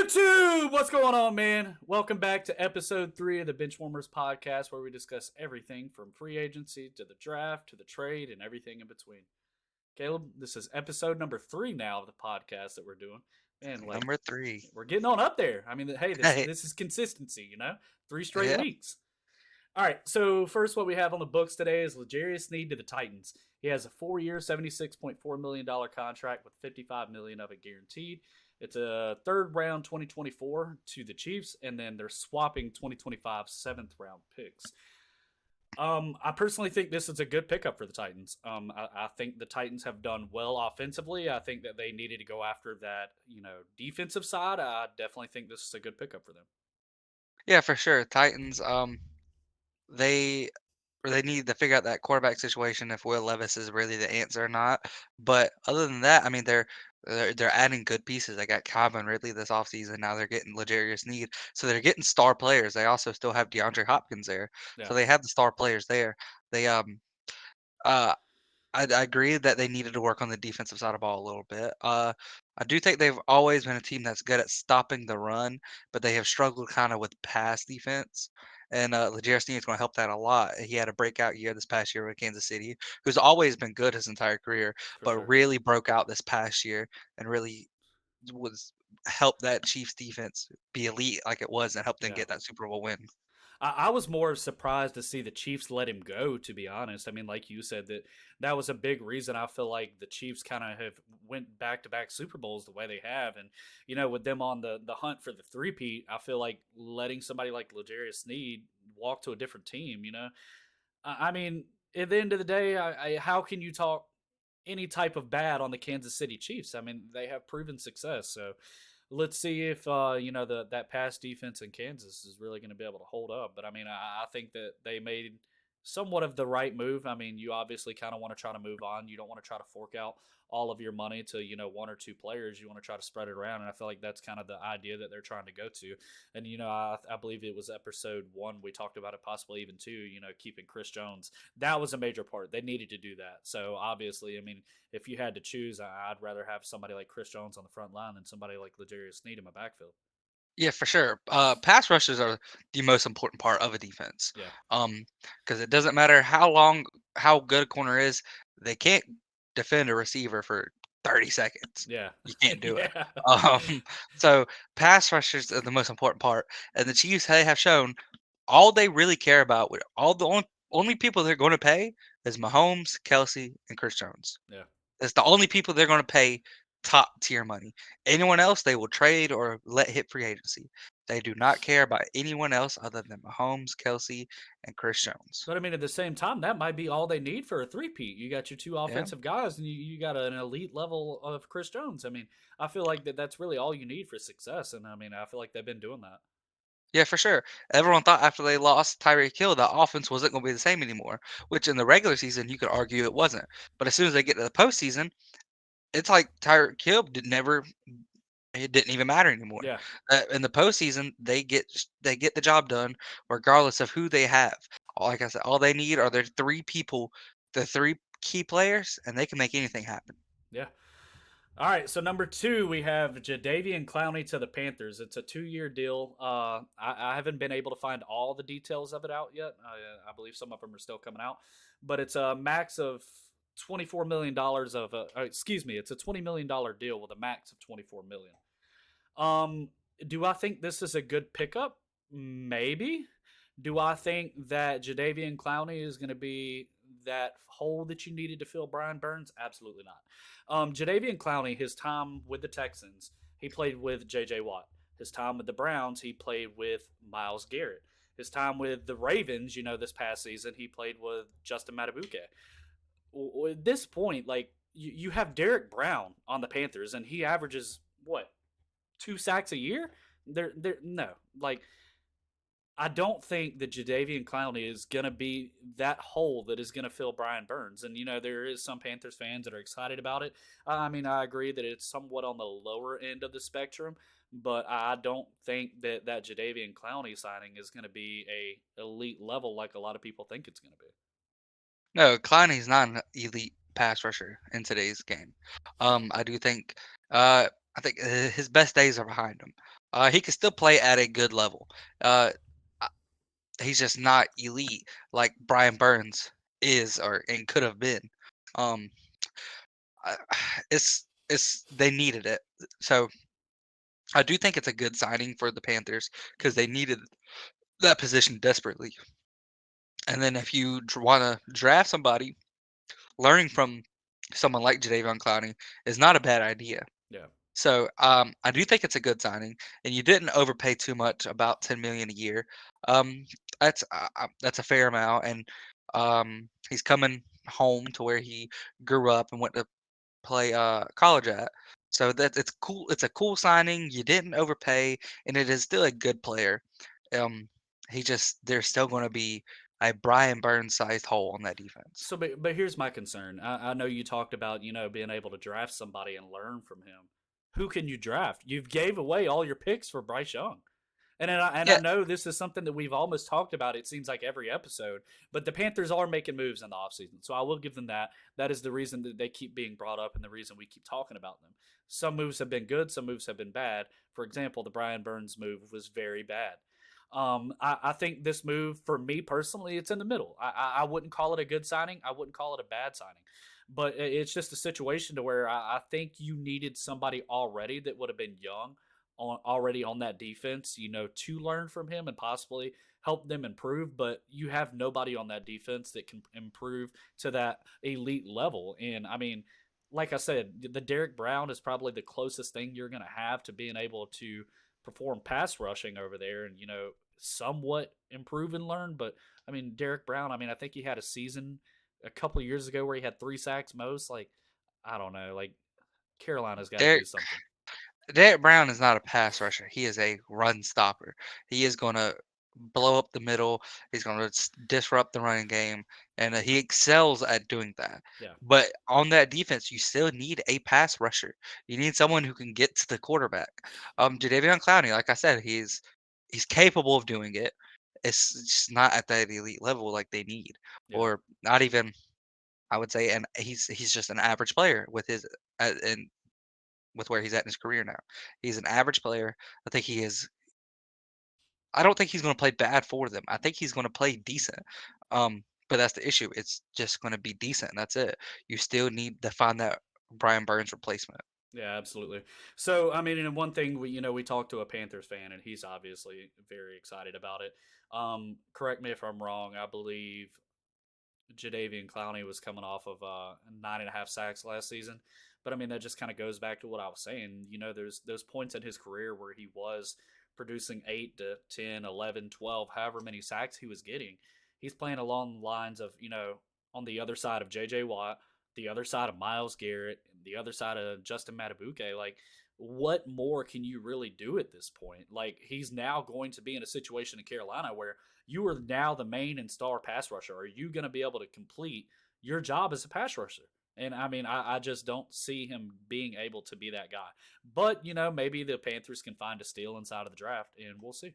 YouTube, what's going on, man? Welcome back to episode 3 of the Benchwarmers podcast, where we discuss everything from free agency to the draft to the trade and everything in between. Caleb, this is episode number 3 now of the podcast that we're doing. Man, like Number 3. we're getting on up there. I mean, hey, this Hey, this is consistency, 3 straight yeah. weeks. All right, so first, what we have on the books today is Sneed to the Titans. He has a 4-year, $76.4 million contract with $55 million of it guaranteed. It's a third round 2024 to the Chiefs, and then they're swapping 2025 seventh round picks. I personally think this is a good pickup for the Titans. I think the Titans have done well offensively. I think that they needed to go after that, defensive side. I definitely think this is a good pickup for them. Yeah, for sure. Titans, they they need to figure out that quarterback situation if Will Levis is really the answer or not. But other than that, I mean, they're adding good pieces. They got Calvin Ridley this offseason. Now they're getting Legarius Need. So they're getting star players. They also still have DeAndre Hopkins there. Yeah, So they have the star players there. They uh I agree that they needed to work on the defensive side of the ball a little bit. I do think they've always been a team that's good at stopping the run, but they have struggled kind of with pass defense. And Legarius Sneed is going to help that a lot. He had a breakout year this past year with Kansas City, who's always been good his entire career, for but sure. really broke out this past year and really was helped that Chiefs defense be elite like it was and helped them Yeah. get that Super Bowl win. I was more surprised to see the Chiefs let him go. To be honest, I mean, like you said, that was a big reason. I feel like the Chiefs kind of have went back to back Super Bowls the way they have, and with them on the hunt for the three-peat, I feel like letting somebody like Legarius Sneed walk to a different team. I mean, at the end of the day, how can you talk any type of bad on the Kansas City Chiefs? I mean, they have proven success, so let's see if that pass defense in Kansas is really going to be able to hold up. But I mean, I think that they made somewhat of the right move. I mean, you obviously kind of want to try to move on. You don't want to try to fork out all of your money to one or two players. You want to try to spread it around, and I feel like that's kind of the idea that they're trying to go to. And I believe it was episode 1 we talked about it, possibly even 2. Keeping Chris Jones, that was a major part. They needed to do that. So obviously, I mean, if you had to choose, I'd rather have somebody like Chris Jones on the front line than somebody like Legarius Sneed in my backfield. Yeah, for sure. Pass rushes are the most important part of a defense. Yeah. Because it doesn't matter how good a corner is, they can't defend a receiver for 30 seconds. Yeah. You can't do it. Yeah. Um, so pass rushers are the most important part, and the Chiefs they have shown all they really care about with all the only people they're going to pay is Mahomes, Kelsey, and Chris Jones. Yeah. It's the only people they're going to pay top tier money. Anyone else they will trade or let hit free agency. They do not care about anyone else other than Mahomes, Kelsey, and Chris Jones. But I mean, at the same time, that might be all they need for a three-peat. You got your two Yeah. offensive guys, and you got an elite level of Chris Jones. I mean, I feel like that's really all you need for success. And I mean, I feel like they've been doing that. Yeah, for sure. Everyone thought after they lost Tyreek Hill, the offense wasn't going to be the same anymore, which in the regular season, you could argue it wasn't. But as soon as they get to the postseason, it's like Tyreek Hill it didn't even matter anymore. Yeah. In the postseason, they get the job done regardless of who they have. Like I said, all they need are their three people, the three key players, and they can make anything happen. Yeah. All right, so number 2, we have Jadeveon Clowney to the Panthers. It's a 2-year deal. I haven't been able to find all the details of it out yet. I believe some of them are still coming out, but it's a max of $24 million of. Excuse me, it's a $20 million deal with a max of $24 million. Do I think this is a good pickup? Maybe. Do I think that Jadeveon Clowney is going to be that hole that you needed to fill Brian Burns? Absolutely not. Jadeveon Clowney, his time with the Texans, he played with J.J. Watt. His time with the Browns, he played with Myles Garrett. His time with the Ravens, this past season, he played with Justin Matabuke. At this point, like, you have Derek Brown on the Panthers, and he averages, what, 2 sacks a year? No. Like, I don't think that Jadeveon Clowney is going to be that hole that is going to fill Brian Burns. And, there is some Panthers fans that are excited about it. I mean, I agree that it's somewhat on the lower end of the spectrum, but I don't think that Jadeveon Clowney signing is going to be a elite level like a lot of people think it's going to be. No, Clowney's not an elite pass rusher in today's game. I do think, I think his best days are behind him. He can still play at a good level. Uh, uh, he's just not elite like Brian Burns is or and could have been. Um, I, it's they needed it. So I do think it's a good signing for the Panthers because they needed that position desperately. And then if you want to draft somebody, learning from someone like Jadeveon Clowney is not a bad idea. Yeah. So I do think it's a good signing, and you didn't overpay too much, about 10 million a year. Um, that's a fair amount, and he's coming home to where he grew up and went to play college at. So that it's cool. It's a cool signing. You didn't overpay, and it is still a good player. Um, there's still going to be a Brian Burns sized hole on that defense. So, but here's my concern. I know you talked about being able to draft somebody and learn from him. Who can you draft? You've gave away all your picks for Bryce Young. And I Yeah, know this is something that we've almost talked about, it seems like every episode, but the Panthers are making moves in the offseason. So I will give them that. That is the reason that they keep being brought up and the reason we keep talking about them. Some moves have been good, some moves have been bad. For example, the Brian Burns move was very bad. I think this move, for me personally, it's in the middle. I wouldn't call it a good signing. I wouldn't call it a bad signing. But it's just a situation to where I think you needed somebody already that would have been young already on that defense, to learn from him and possibly help them improve. But you have nobody on that defense that can improve to that elite level. And I mean, like I said, the Derek Brown is probably the closest thing you're going to have to being able to perform pass rushing over there and, somewhat improve and learn. But I mean, Derek Brown, I mean, I think he had a season a couple of years ago where he had 3 sacks most. Like, I don't know. Like, Carolina's got to do Derek something. Derek Brown is not a pass rusher. He is a run stopper. He is going to blow up the middle. He's going to disrupt the running game, and he excels at doing that. Yeah. But on that defense, you still need a pass rusher. You need someone who can get to the quarterback. Jadeveon Clowney, like I said, he's capable of doing it. It's just not at that elite level like they need, Yeah. or not even. I would say, and he's just an average player with his and with where he's at in his career now. He's an average player. I think he is. I don't think he's going to play bad for them. I think he's going to play decent. But that's the issue. It's just going to be decent. And that's it. You still need to find that Brian Burns replacement. Yeah, absolutely. So, I mean, and one thing we talked to a Panthers fan, and he's obviously very excited about it. Correct me if I'm wrong. I believe Jadeveon Clowney was coming off of 9.5 sacks last season. But I mean, that just kind of goes back to what I was saying. There's those points in his career where he was producing 8 to 10, 11, 12, however many sacks he was getting. He's playing along the lines of, on the other side of J.J. Watt, the other side of Miles Garrett, the other side of Justin Matabuke. Like, what more can you really do at this point? Like, he's now going to be in a situation in Carolina where you are now the main and star pass rusher. Are you going to be able to complete your job as a pass rusher? And I mean, I just don't see him being able to be that guy. But, maybe the Panthers can find a steal inside of the draft, and we'll see.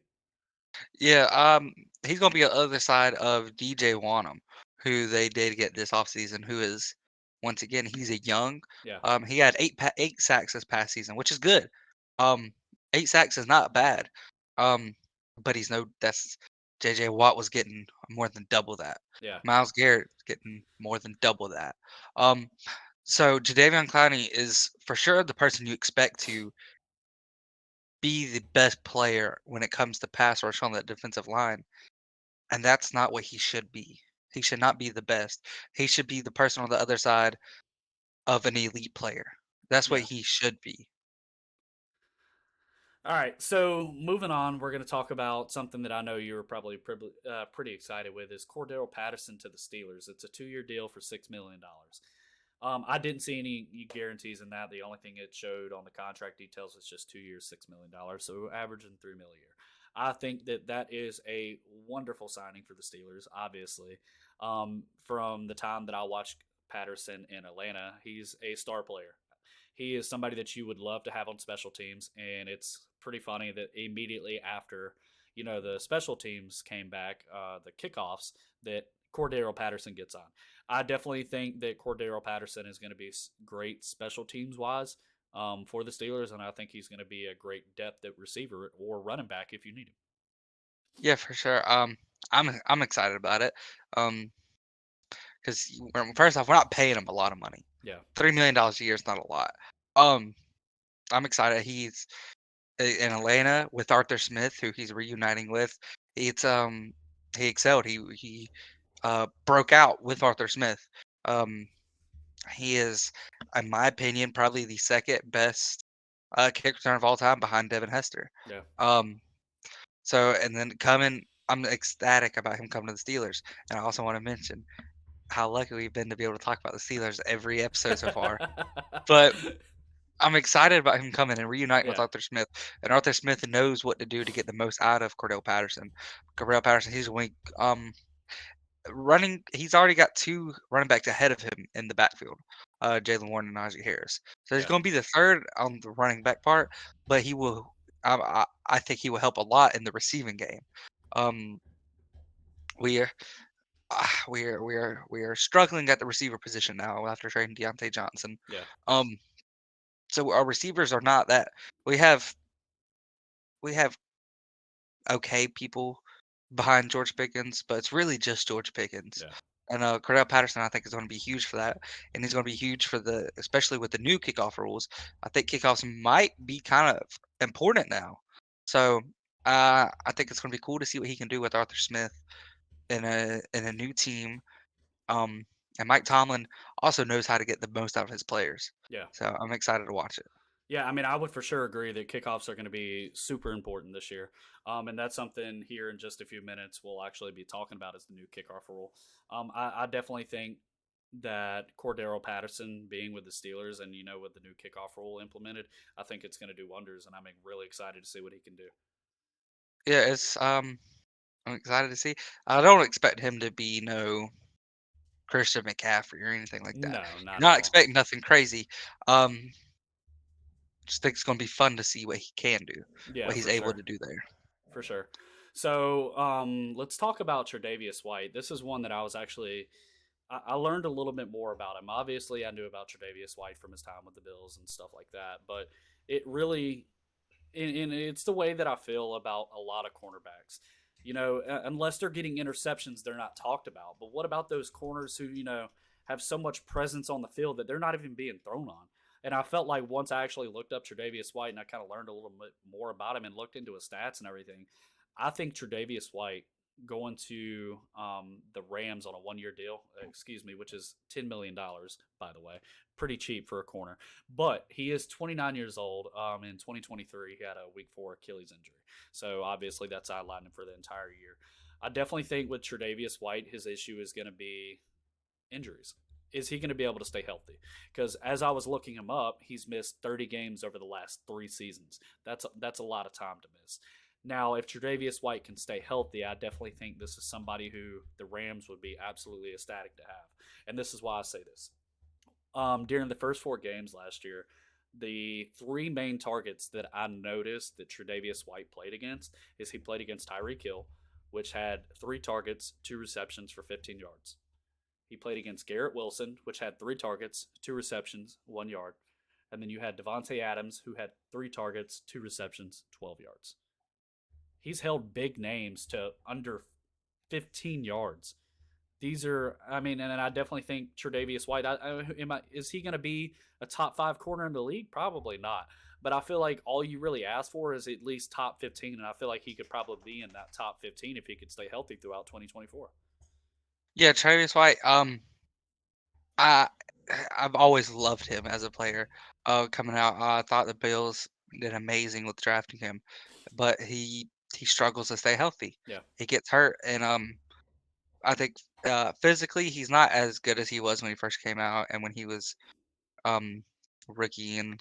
Yeah, he's going to be on the other side of DJ Wanham, who they did get this offseason, who is, once again, he's a young. Yeah, He had eight sacks this past season, which is good. Um, 8 sacks is not bad. Um, but that's JJ Watt was getting more than double that. yeah, Miles Garrett getting more than double that. Um, so Jadeveon Clowney is for sure the person you expect to be the best player when it comes to pass rush on that defensive line. And that's not what he should be. He should not be the best. He should be the person on the other side of an elite player. That's what yeah. he should be. All right, so moving on, we're going to talk about something that I know you were probably pretty excited with is Cordarrelle Patterson to the Steelers. It's a 2-year deal for $6 million. I didn't see any guarantees in that. The only thing it showed on the contract details was just 2 years, $6 million, so averaging $3 million a year. I think that is a wonderful signing for the Steelers. Obviously, from the time that I watched Patterson in Atlanta, he's a star player. He is somebody that you would love to have on special teams, and it's pretty funny that immediately after the special teams came back, the kickoffs, that Cordarrelle Patterson gets on. I definitely think that Cordarrelle Patterson is going to be great special teams wise. for the Steelers, and I think he's going to be a great depth at receiver or running back if you need him. Yeah, for sure. I'm excited about it. Um, because first off, we're not paying him a lot of money. Yeah, $3 million a year is not a lot. Um, I'm excited. He's in Atlanta with Arthur Smith, who he's reuniting with. It's he excelled. He broke out with Arthur Smith. Um, he is, in my opinion, probably the second best kick returner of all time behind Devin Hester. yeah, Um, so and then coming, I'm ecstatic about him coming to the Steelers. And I also want to mention how lucky we've been to be able to talk about the Steelers every episode so far. But I'm excited about him coming and reuniting with yeah, Arthur Smith, and Arthur Smith knows what to do to get the most out of Cordarrelle Patterson. Cordarrelle Patterson, he's going running. He's already got two running backs ahead of him in the backfield, Jalen Warren and Najee Harris. So he's yeah, going to be the third on the running back part, but he will. I think he will help a lot in the receiving game. Um, we are. We are struggling at the receiver position now after trading Deontay Johnson. yeah, Um, so our receivers are not that. We have we have okay people behind George Pickens, but it's really just George Pickens. yeah, And Cordarrelle Patterson, I think, is going to be huge for that, and he's going to be huge for especially with the new kickoff rules. I think kickoffs might be kind of important now. So I think it's going to be cool to see what he can do with Arthur Smith in a new team. Um, and Mike Tomlin also knows how to get the most out of his players. yeah. So I'm excited to watch it. Yeah, I mean, I would for sure agree that kickoffs are going to be super important this year. And that's something here in just a few minutes we'll actually be talking about is the new kickoff rule. I definitely think that Cordarrelle Patterson being with the Steelers and, with the new kickoff rule implemented, I think it's going to do wonders. And I'm really excited to see what he can do. Yeah, it's I'm excited to see. I don't expect him to be no Christian McCaffrey or anything like that. No, not You're at not all. expecting nothing crazy. Um, just think it's going to be fun to see what he can do, Yeah, what he's for able sure. to do there. For sure. So let's talk about Tre'Davious White. This is one that I was actually I learned a little bit more about him. Obviously, I knew about Tre'Davious White from his time with the Bills and stuff like that, but it really, and it's the way that I feel about a lot of cornerbacks. Unless they're getting interceptions, they're not talked about. But what about those corners who have so much presence on the field that they're not even being thrown on? And I felt like once I actually looked up Tre'Davious White and I kind of learned a little bit more about him and looked into his stats and everything, I think Tre'Davious White going to the Rams on a 1 year deal, excuse me, which is $10 million, by the way, pretty cheap for a corner. But he is 29 years old. In 2023, he had a week 4 Achilles injury, so obviously that's sidelined him for the entire year. I definitely think with Tre'Davious White, his issue is going to be injuries. Is he going to be able to stay healthy? Because as I was looking him up, he's missed 30 games over the last 3 seasons. That's a lot of time to miss. Now, if Tre'Davious White can stay healthy, I definitely think this is somebody who the Rams would be absolutely ecstatic to have. And this is why I say this. During the first 4 games last year, the three main targets that I noticed that Tre'Davious White played against is he played against Tyreek Hill, which had 3 targets, 2 receptions for 15 yards. He played against Garrett Wilson, which had 3 targets, 2 receptions, 1 yard. And then you had Devontae Adams, who had 3 targets, 2 receptions, 12 yards. He's held big names to under 15 yards. These are, I mean, and I definitely think Tre'Davious White. Is he going to be a top 5 corner in the league? Probably not. But I feel like all you really ask for is at least top 15, and I feel like he could probably be in that top 15 if he could stay healthy throughout 2024. Yeah, Travis White. I I've always loved him as a player. Coming out, I thought the Bills did amazing with drafting him, but he struggles to stay healthy. Yeah, He gets hurt, and I think physically he's not as good as he was when he first came out and when he was um, rookie and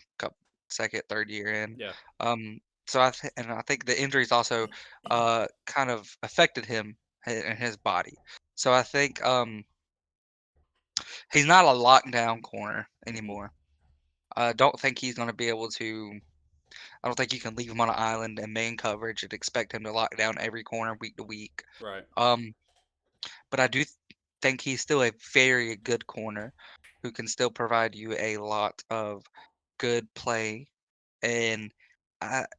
second, third year in. yeah, Um, and I think the injuries also kind of affected him and his body. So I think he's not a lockdown corner hmm, anymore. I don't think he's going to be able to. I don't think you can leave him on an island in main coverage and expect him to lock down every corner week to week. right, Um, but I do think he's still a very good corner who can still provide you a lot of good play, and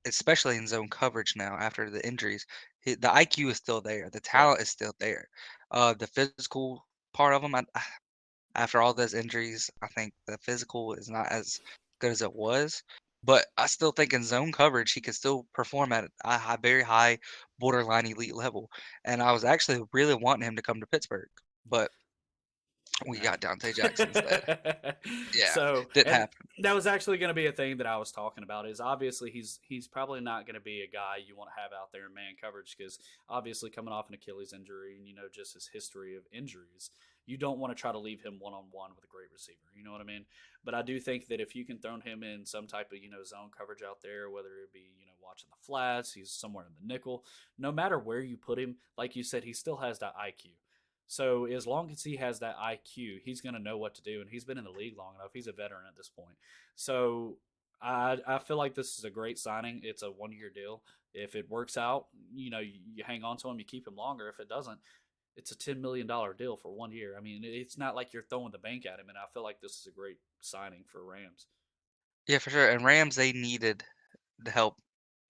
especially in zone coverage now after the injuries. The IQ is still there. The Right. talent is still there. The physical part of him, after all those injuries, I think the physical is not as good as it was. But I still think in zone coverage, he could still perform at a very high, borderline elite level. And I was actually really wanting him to come to Pittsburgh, but Didn't we got happen. Dante Jackson instead. Yeah, So, didn't and happen. that was actually going to be a thing that I was talking about. Is obviously he's probably not going to be a guy you want to have out there in man coverage because obviously coming off an Achilles injury and just his history of injuries, you don't want to try to leave him one on one with a great receiver. You know what I mean? But I do think that if you can throw him in some type of zone coverage out there, whether it be watching the flats, he's somewhere in the nickel, no matter where you put him, like you said, he still has that IQ. So as long as he has that IQ, he's going to know what to do, and he's been in the league long enough. He's a veteran at this point. So I feel like this is a great signing. It's a 1 year deal. If it works out, you hang on to him, you keep him longer. If it doesn't, it's a $10 million deal for 1 year. I mean, it's not like you're throwing the bank at him, and I feel like this is a great signing for Rams. Yeah, for sure. And Rams, they needed the help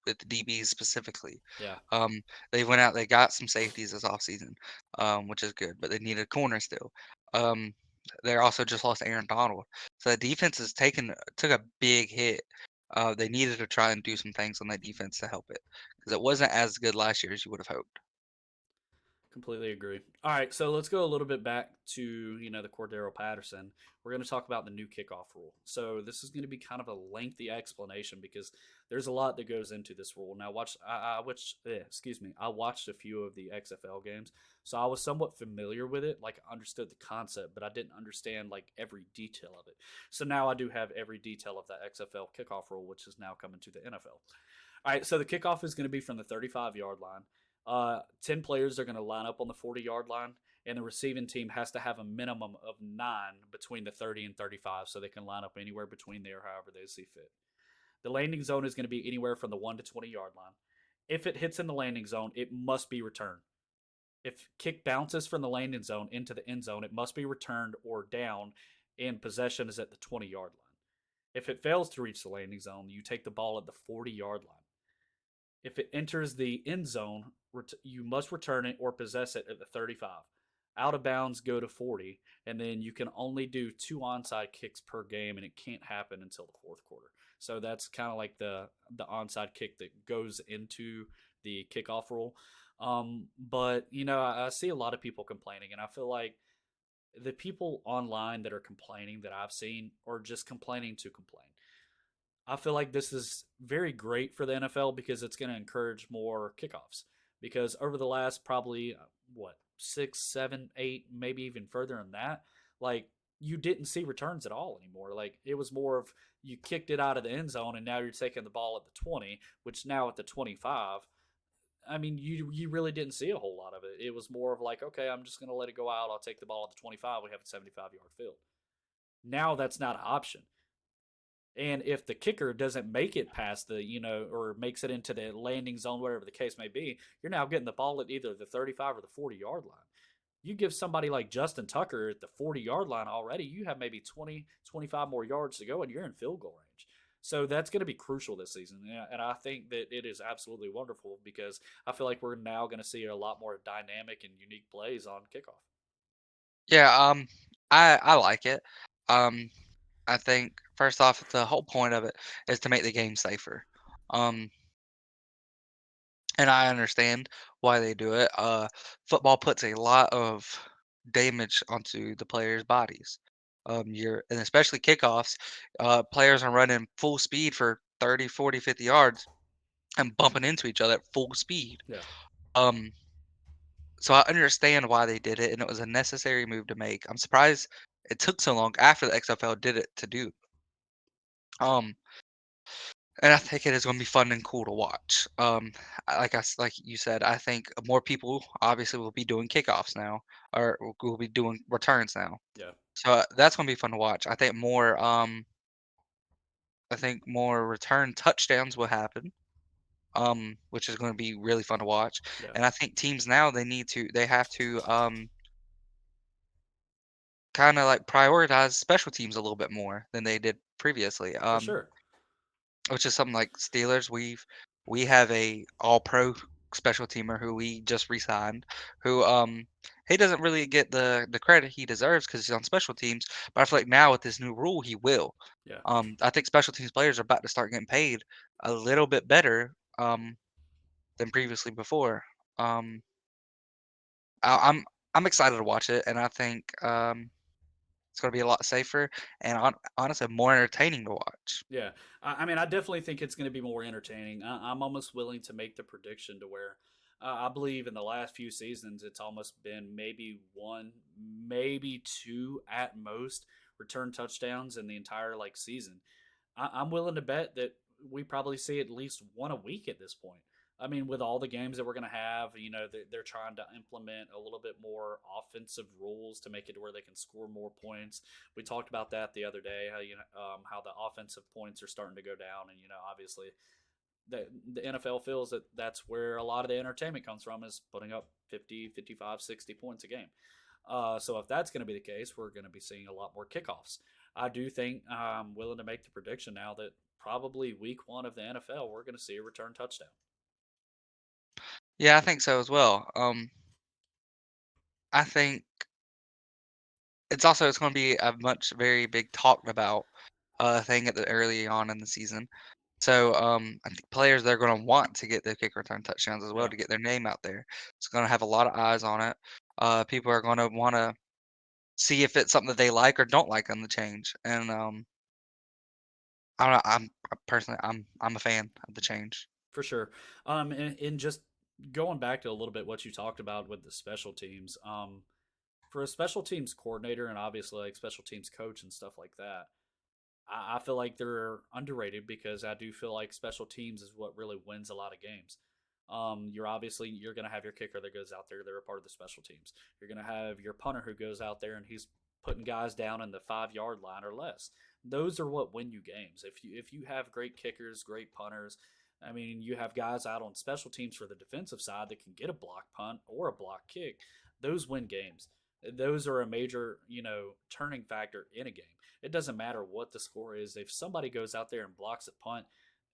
with the DBs specifically. Yeah, Um, they went out, they got some safeties this offseason, which is good, but they needed corner still. Um, they also just lost Aaron Donald. So the defense has took a big hit. They needed to try and do some things on that defense to help it because it wasn't as good last year as you would have hoped. completely agree. All right, so let's go a little bit back to the Cordarrelle Patterson. We're going to talk about the new kickoff rule. So this is going to be kind of a lengthy explanation because there's a lot that goes into this rule. Now, I watched a few of the XFL games, so I was somewhat familiar with it. Like I understood the concept, but I didn't understand like every detail of it. So now I do have every detail of that XFL kickoff rule, which is now coming to the NFL. All right, so the kickoff is going to be from the 35-yard line. 10 players are going to line up on the 40-yard line, and the receiving team has to have a minimum of 9 between the 30 and 35, so they can line up anywhere between there, however they see fit. The landing zone is going to be anywhere from the 1 to 20-yard line. If it hits in the landing zone, it must be returned. If kick bounces from the landing zone into the end zone, it must be returned or down, and possession is at the 20-yard line. If it fails to reach the landing zone, you take the ball at the 40-yard line. If it enters the end zone, you must return it or possess it at the 35. Out of bounds, go to 40, and then you can only do 2 onside kicks per game, and it can't happen until the fourth quarter. So that's kind of like the onside kick that goes into the kickoff rule. But I see a lot of people complaining, and I feel like the people online that are complaining that I've seen are just complaining to complain. I feel like this is very great for the NFL because it's going to encourage more kickoffs. Because over the last probably what 6, 7, 8, maybe even further than that, like you didn't see returns at all anymore. Like it was more of you kicked it out of the end zone and now you're taking the ball at the 20, which now at the 25. I mean, you really didn't see a whole lot of it. It was more of like, okay, I'm just going to let it go out. I'll take the ball at the 25. We have a 75-yard field. Now that's not an option. And if the kicker doesn't make it past or makes it into the landing zone, whatever the case may be, you're now getting the ball at either the 35 or the 40-yard line. You give somebody like Justin Tucker at the 40-yard line already, you have maybe 20, 25 more yards to go, and you're in field goal range. So that's going to be crucial this season. And I think that it is absolutely wonderful because I feel like we're now going to see a lot more dynamic and unique plays on kickoff. Yeah, I like it. Um, I think first off, the whole point of it is to make the game safer. Um, and I understand why they do it. Football puts a lot of damage onto the players' bodies. And especially kickoffs, players are running full speed for 30, 40, 50 yards and bumping into each other at full speed. Yeah. Um, so I understand why they did it, and it was a necessary move to make. I'm surprised it took so long after the XFL did it to do. Um, And I think it is gonna be fun and cool to watch. Like you said, I think more people obviously will be doing kickoffs now, or will be doing returns now. Yeah. So that's gonna be fun to watch. I think more return touchdowns will happen, which is gonna be really fun to watch. Yeah. And I think teams now they have to kind of like prioritize special teams a little bit more than they did previously. For sure. Which is something like Steelers. We have a all pro special teamer who we just re-signed, who he doesn't really get the credit he deserves because he's on special teams. But I feel like now with this new rule, he will. Yeah. I think special teams players are about to start getting paid a little bit better than previously before. Um, I'm excited to watch it, and I think it's going to be a lot safer and honestly more entertaining to watch. Yeah, I mean, I definitely think it's going to be more entertaining. I'm almost willing to make the prediction to where I believe in the last few seasons, it's almost been maybe one, maybe two at most return touchdowns in the entire like season. I'm willing to bet that we probably see at least one a week at this point. I mean, with all the games that we're going to have, they're trying to implement a little bit more offensive rules to make it to where they can score more points. We talked about that the other day, how the offensive points are starting to go down, and obviously the NFL feels that that's where a lot of the entertainment comes from, is putting up 50, 55, 60 points a game. So if that's going to be the case, we're going to be seeing a lot more kickoffs. I do think I'm willing to make the prediction now that probably week one of the NFL, we're going to see a return touchdown. Yeah, I think so as well. I think it's going to be a much very big talked about thing at the early on in the season. So I think players they're going to want to get their kick return touchdowns as well Yeah, to get their name out there. It's going to have a lot of eyes on it. People are going to want to see if it's something that they like or don't like on the change. And I don't know. Personally I'm a fan of the change. for sure. And just going back to a little bit what you talked about with the special teams, for a special teams coordinator and obviously like special teams coach and stuff like that, I feel like they're underrated because I do feel like special teams is what really wins a lot of games. You're going to have your kicker that goes out there. They're a part of the special teams. You're going to have your punter who goes out there and he's putting guys down in the 5 yard line or less. Those are what win you games. If you have great kickers, great punters, I mean, you have guys out on special teams for the defensive side that can get a block punt or a block kick. Those win games. Those are a major, turning factor in a game. It doesn't matter what the score is. If somebody goes out there and blocks a punt,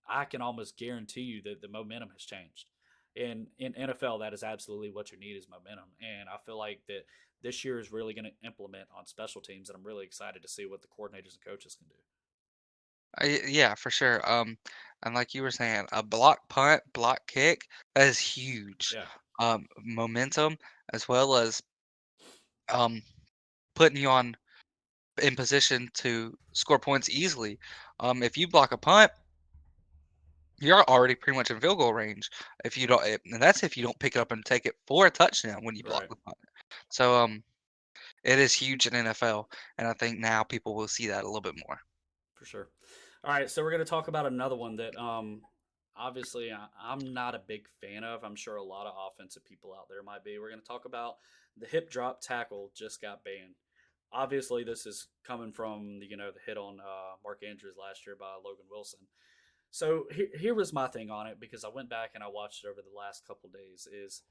I can almost guarantee you that the momentum has changed. And in NFL, that is absolutely what you need is momentum. And I feel like that this year is really going to implement on special teams, and I'm really excited to see what the coordinators and coaches can do. Yeah, for sure. And like you were saying, a block punt, block kick, that is huge. Yeah, Momentum as well as um putting you on in position to score points easily. If you block a punt, you're already pretty much in field goal range. If you don't, and that's if you don't pick it up and take it for a touchdown when you block right. the punt. So it is huge in NFL, and I think now people will see that a little bit more. For sure. All right, so we're going to talk about another one that obviously I'm not a big fan of. I'm sure a lot of offensive people out there might be. We're going to talk about the hip drop tackle just got banned. Obviously, this is coming from the hit on Mark Andrews last year by Logan Wilson. So here was my thing on it because I went back and I watched it over the last couple days. Is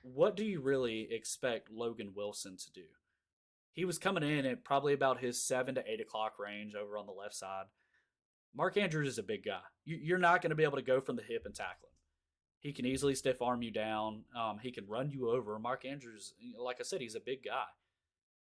what do you really expect Logan Wilson to do? He was coming in at probably about his 7 to 8 o'clock range over on the left side. Mark Andrews is a big guy. You're not going to be able to go from the hip and tackle him. He can easily stiff arm you down. He can run you over. Mark Andrews, like I said, he's a big guy.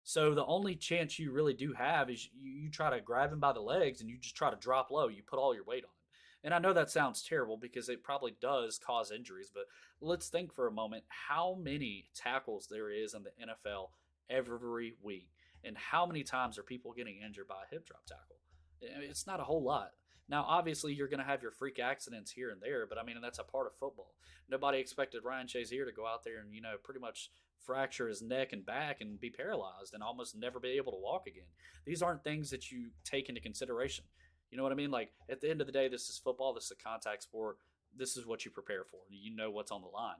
So the only chance you really do have is you try to grab him by the legs and you just try to drop low. You put all your weight on him. And I know that sounds terrible because it probably does cause injuries, but let's think for a moment how many tackles there is in the NFL every week, and how many times are people getting injured by a hip drop tackle? It's not a whole lot. Now, obviously, you're going to have your freak accidents here and there, but I mean, that's a part of football. Nobody expected Ryan Shazier to go out there and, pretty much fracture his neck and back and be paralyzed and almost never be able to walk again. These aren't things that you take into consideration. You know what I mean? Like, at the end of the day, this is football. This is a contact sport. This is what you prepare for. You know what's on the line.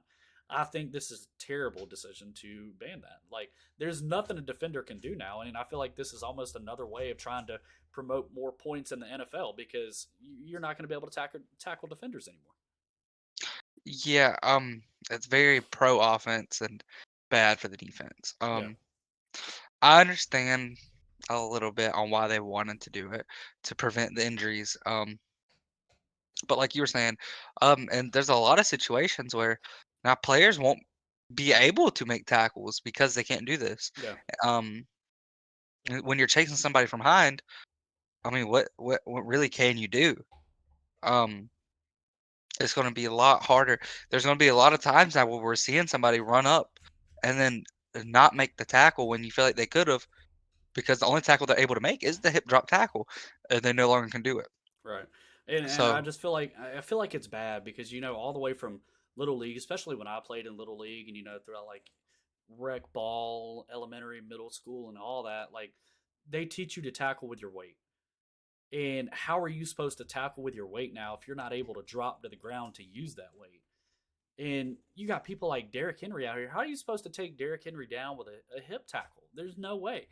I think this is a terrible decision to ban that. Like, there's nothing a defender can do now, and I feel like this is almost another way of trying to promote more points in the NFL because you're not going to be able to tackle defenders anymore. Yeah, it's very pro offense and bad for the defense. Yeah, I understand. a little bit on why they wanted to do it to prevent the injuries. But like you were saying, and there's a lot of situations where now players won't be able to make tackles because they can't do this. Yeah, Um, when you're chasing somebody from behind, I mean, what really can you do? Um, it's going to be a lot harder. There's going to be a lot of times now where we're seeing somebody run up and then not make the tackle when you feel like they could have because the only tackle they're able to make is the hip drop tackle, and they no longer can do it. right. And I So just feel like I feel like it's bad because all the way from little league, especially when I played in little league, and throughout like rec ball, elementary, middle school, and all that, like they teach you to tackle with your weight. And how are you supposed to tackle with your weight now if you're not able to drop to the ground to use that weight? And you got people like Derrick Henry out here. How are you supposed to take Derrick Henry down with a hip tackle? There's no way.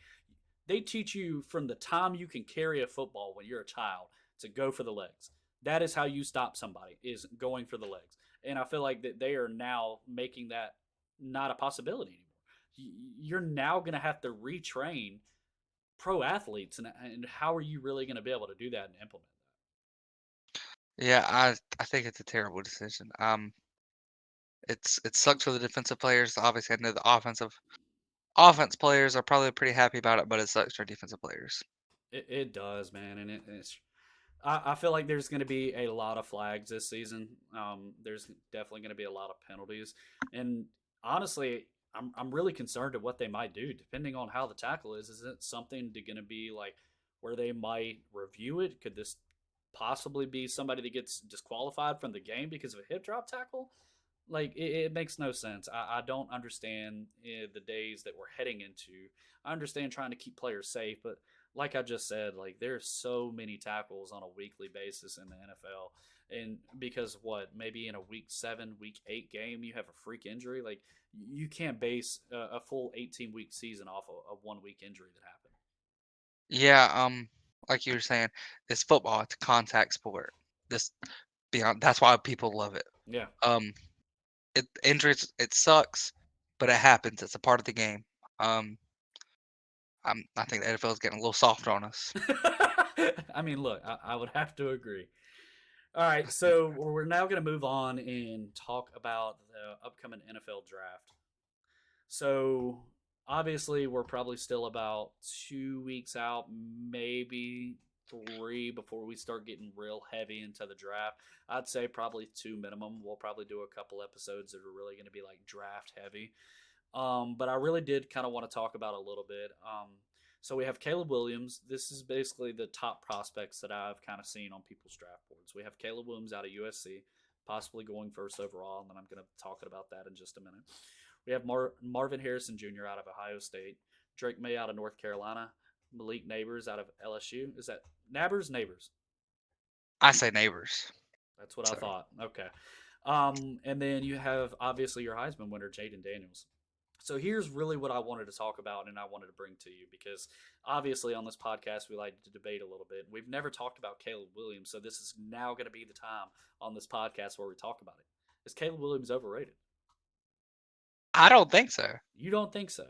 They teach you from the time you can carry a football when you're a child to go for the legs. That is how you stop somebody, is going for the legs. And I feel like that they are now making that not a possibility anymore. You're now going to have to retrain pro athletes, and how are you really going to be able to do that and implement yeah, I think it's a terrible decision. It sucks for the defensive players. Obviously, I know the offense players are probably pretty happy about it, but it sucks for defensive players. it does, man, and it's. I feel like there's going to be a lot of flags this season. There's definitely going to be a lot of penalties, and honestly, I'm really concerned at what they might do, depending on how the tackle is. Is it something going to be like where they might review it? Could this possibly be somebody that gets disqualified from the game because of a hip drop tackle? Like it makes no sense. I don't understand the days that we're heading into. I understand trying to keep players safe, but like I just said, like there's so many tackles on a weekly basis in the NFL, and because what maybe in a week 7, week 8 game you have a freak injury, like you can't base a full 18-week season off of a 1 week injury that happened. Yeah, like you were saying, it's football. It's a contact sport. This beyond that's why people love it. Yeah. Um, injuries it sucks, but it happens. It's a part of the game. Um, I think the NFL is getting a little soft on us. I mean, look, I would have to agree. All right, so we're now going to move on and talk about the upcoming NFL draft. So obviously, we're probably still about 2 weeks out, maybe three, before we start getting real heavy into the draft. I'd say probably two minimum. We'll probably do a couple episodes that are really going to be like draft heavy. But I really did kind of want to talk about a little bit. So we have Caleb Williams. This is basically the top prospects that I've kind of seen on people's draft boards. We have Caleb Williams out of USC, possibly going first overall, and then I'm going to talk about that in just a minute. We have Marvin Harrison Jr. out of Ohio State, Drake May out of North Carolina, Malik Neighbors out of LSU. Is that Nabers? Neighbors. I say neighbors. That's what I So thought. Okay. And then you have obviously your Heisman winner, Jaden Daniels. So here's really what I wanted to talk about and I wanted to bring to you because obviously on this podcast we like to debate a little bit. We've never talked about Caleb Williams, so this is now going to be the time on this podcast where we talk about it. Is Caleb Williams overrated? I don't think so. You don't think so?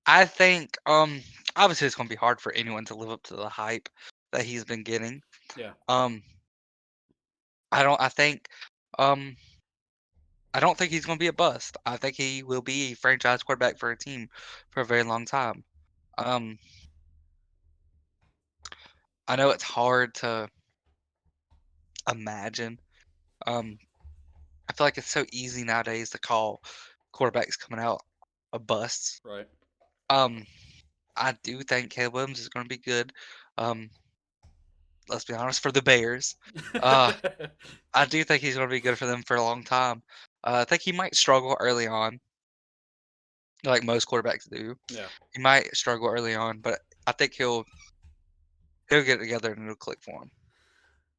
I think obviously it's going to be hard for anyone to live up to the hype that he's been getting. Yeah. Um, I don't. Um I don't think he's going to be a bust. I think he will be a franchise quarterback for a team for a very long time. Um, I know it's hard to imagine. Um, I feel like it's so easy nowadays to call quarterbacks coming out a busts. Right. Um, I do think Caleb Williams is going to be good. Um, let's be honest, for the Bears, uh, I do think he's going to be good for them for a long time. I think he might struggle early on, like most quarterbacks do. Yeah. He might struggle early on, but I think he'll get it together and it'll click for him.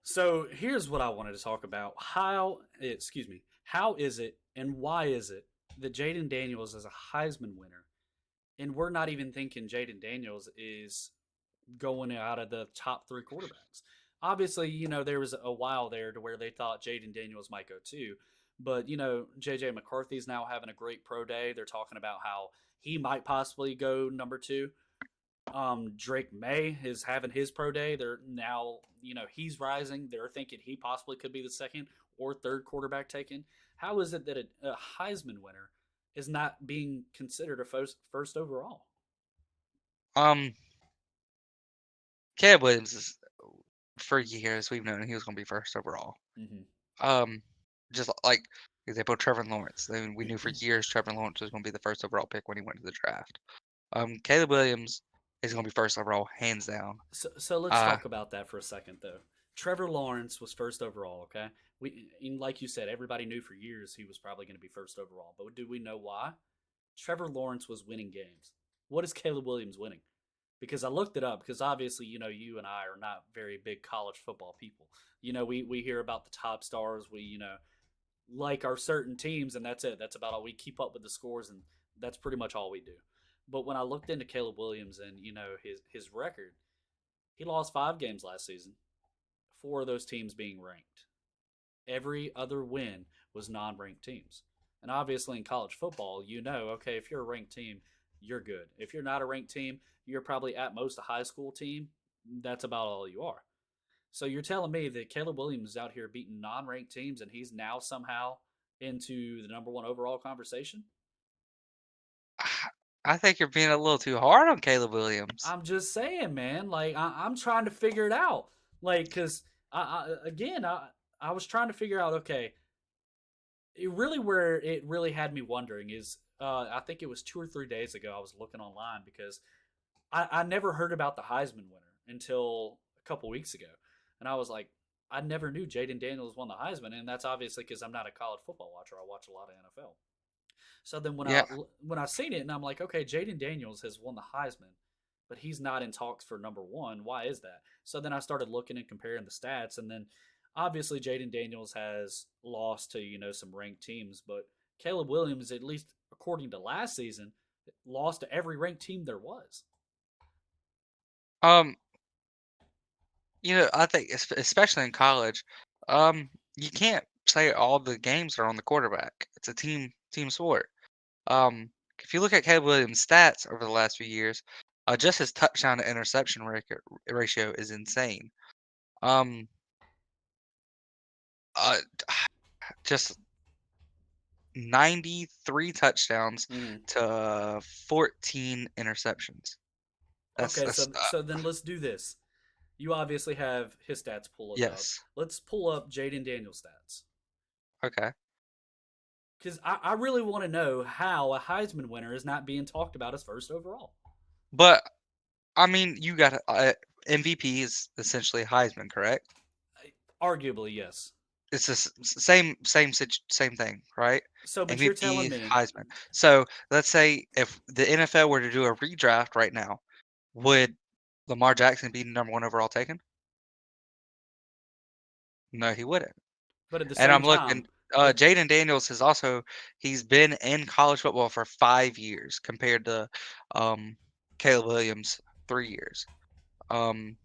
So here's what I wanted to talk about. Excuse me, how is it and why is it that Jaden Daniels is a Heisman winner and we're not even thinking Jaden Daniels is going out of the top three quarterbacks? Obviously, there was a while there to where they thought Jaden Daniels might go too. But, JJ McCarthy's now having a great pro day. They're talking about how he might possibly go number two. Drake May is having his pro day. They're now, he's rising. They're thinking he possibly could be the second or third quarterback taken. How is it that a Heisman winner is not being considered a first overall? Um, Caleb Williams is for years we've known he was going to be first overall. Mm-hmm. Um, just like example, Trevor Lawrence. I mean, we knew for years Trevor Lawrence was going to be the first overall pick when he went to the draft. Caleb Williams is going to be first overall, hands down. So let's Uh, talk about that for a second, though. Trevor Lawrence was first overall. Okay, like you said, everybody knew for years he was probably going to be first overall. But do we know why? Trevor Lawrence was winning games. What is Caleb Williams winning? Because I looked it up. Because obviously, you and I are not very big college football people. We hear about the top stars. We like our certain teams, and that's it. That's about all we keep up with the scores, and that's pretty much all we do. But when I looked into Caleb Williams and his record, he lost 5 games last season. 4 of those teams being ranked. Every other win was non-ranked teams. And obviously in college football, okay, if you're a ranked team, you're good. If you're not a ranked team, you're probably at most a high school team. That's about all you are. So you're telling me that Caleb Williams is out here beating non-ranked teams and he's now somehow into the number one overall conversation? I think you're being a little too hard on Caleb Williams. I'm just saying, man. Like I'm trying to figure it out. Like, cause I was trying to figure out. Okay, where it really had me wondering is I think it was 2 or 3 days ago. I was looking online because I never heard about the Heisman winner until a couple weeks ago, and I was like, I never knew Jaden Daniels won the Heisman, and that's obviously because I'm not a college football watcher. I watch a lot of NFL. So then Yeah. when I seen it and I'm like, okay, Jaden Daniels has won the Heisman, but he's not in talks for number one. Why is that? So then I started looking and comparing the stats, and then obviously Jaden Daniels has lost to some ranked teams, but Caleb Williams, at least according to last season, lost to every ranked team there was. Um, I think especially in college, you can't say all the games are on the quarterback. It's a team sport. Um, if you look at Caleb Williams' stats over the last few years, just his touchdown to interception ratio is insane. Um, uh, just 93 touchdowns Mm. to 14 interceptions. Okay, That's so then let's do this. You obviously have his stats pulled up. yes. Let's pull up Jaden Daniels' stats. Okay. Because I really want to know how a Heisman winner is not being talked about as first overall. But I mean, you got MVP is essentially Heisman, correct? Arguably, yes. It's the same thing, right? So, but you're telling MVP, me, Heisman. So let's say if the NFL were to do a redraft right now, would Lamar Jackson be number one overall taken? No, he wouldn't. but at the And same I'm time, looking. at the, Jaden Daniels has also he's been in college football for 5 years compared to um, Caleb Williams 3 years. Um,